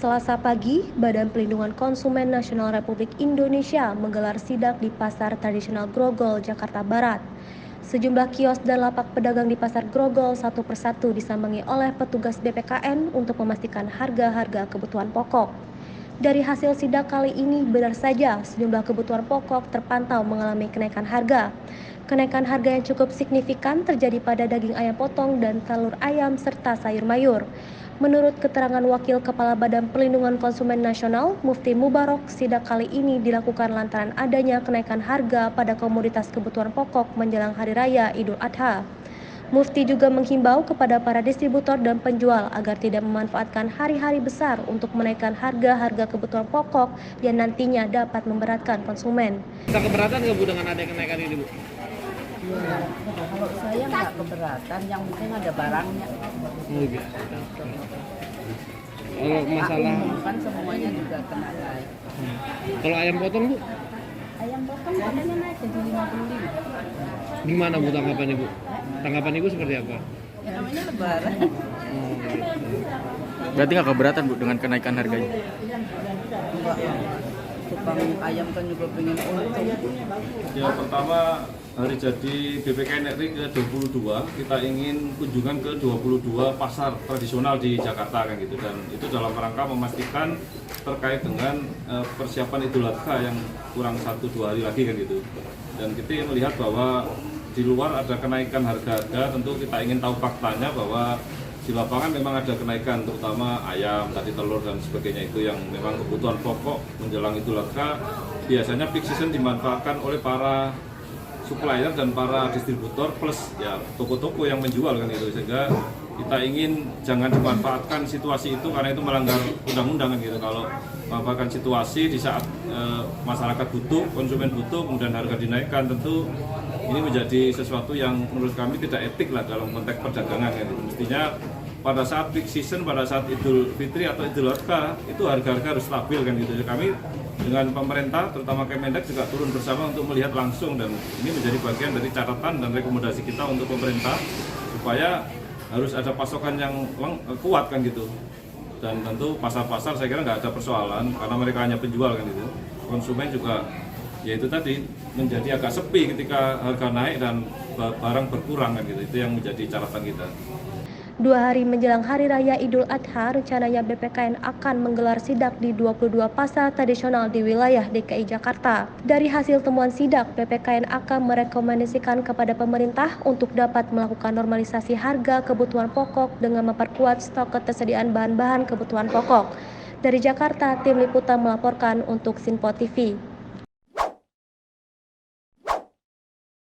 Selasa pagi, Badan Pelindungan Konsumen Nasional Republik Indonesia menggelar sidak di Pasar Tradisional Grogol, Jakarta Barat. Sejumlah kios dan lapak pedagang di Pasar Grogol satu persatu disambangi oleh petugas BPKN untuk memastikan harga-harga kebutuhan pokok. Dari hasil sidak kali ini benar saja sejumlah kebutuhan pokok terpantau mengalami kenaikan harga. Kenaikan harga yang cukup signifikan terjadi pada daging ayam potong dan telur ayam serta sayur mayur. Menurut keterangan Wakil Kepala Badan Pelindungan Konsumen Nasional, Mufti Mubarok, sidak kali ini dilakukan lantaran adanya kenaikan harga pada komoditas kebutuhan pokok menjelang Hari Raya Idul Adha. Mufti juga menghimbau kepada para distributor dan penjual agar tidak memanfaatkan hari-hari besar untuk menaikkan harga-harga kebutuhan pokok yang nantinya dapat memberatkan konsumen. Bisa keberatan nggak Bu dengan ada kenaikan ini Bu? Ya, kalau saya nggak keberatan, yang penting ada barangnya. Oh gitu. Kalau masalah Kan semuanya juga kena naik. kalau ayam potong Bu, Ayam potong katanya naik jadi 55. gimana Bu tanggapan Ibu? Tanggapan Ibu seperti apa? Ya namanya lebaran. Oh, gitu. Berarti nggak keberatan Bu dengan kenaikan harganya? Enggak. Tukang ayam kan juga pengen untung. Ya pertama hari jadi BPKN RI ke-22 kita ingin kunjungan ke 22 pasar tradisional di Jakarta kan gitu, dan itu dalam rangka memastikan terkait dengan persiapan Idul Adha yang kurang 1-2 hari lagi kan gitu. Dan kita melihat bahwa di luar ada kenaikan harga-harga, tentu kita ingin tahu faktanya bahwa di lapangan memang ada kenaikan, terutama ayam, tadi telur dan sebagainya, itu yang memang kebutuhan pokok menjelang Idul Adha. Biasanya peak season dimanfaatkan oleh para supplier dan para distributor plus ya toko-toko yang menjual kan itu, sehingga kita ingin jangan dimanfaatkan situasi itu karena itu melanggar undang-undang kan gitu. Kalau memanfaatkan situasi di saat masyarakat butuh, konsumen butuh, kemudian harga dinaikkan, tentu ini menjadi sesuatu yang menurut kami tidak etik lah dalam konteks perdagangan kan gitu. Mestinya pada saat peak season, pada saat Idul Fitri atau Idul Adha itu harga-harga harus stabil kan gitu. Jadi kami dengan pemerintah, terutama Kemendak juga turun bersama untuk melihat langsung, dan ini menjadi bagian dari catatan dan rekomendasi kita untuk pemerintah supaya harus ada pasokan yang kuat kan gitu. Dan tentu pasar-pasar saya kira nggak ada persoalan karena mereka hanya penjual kan gitu. Konsumen juga ya itu tadi menjadi agak sepi ketika harga naik dan barang berkurang kan gitu. Itu yang menjadi catatan kita. 2 hari menjelang Hari Raya Idul Adha, rencananya BPKN akan menggelar sidak di 22 pasar tradisional di wilayah DKI Jakarta. Dari hasil temuan sidak, BPKN akan merekomendasikan kepada pemerintah untuk dapat melakukan normalisasi harga kebutuhan pokok dengan memperkuat stok ketersediaan bahan-bahan kebutuhan pokok. Dari Jakarta, tim liputan melaporkan untuk Sinpo TV.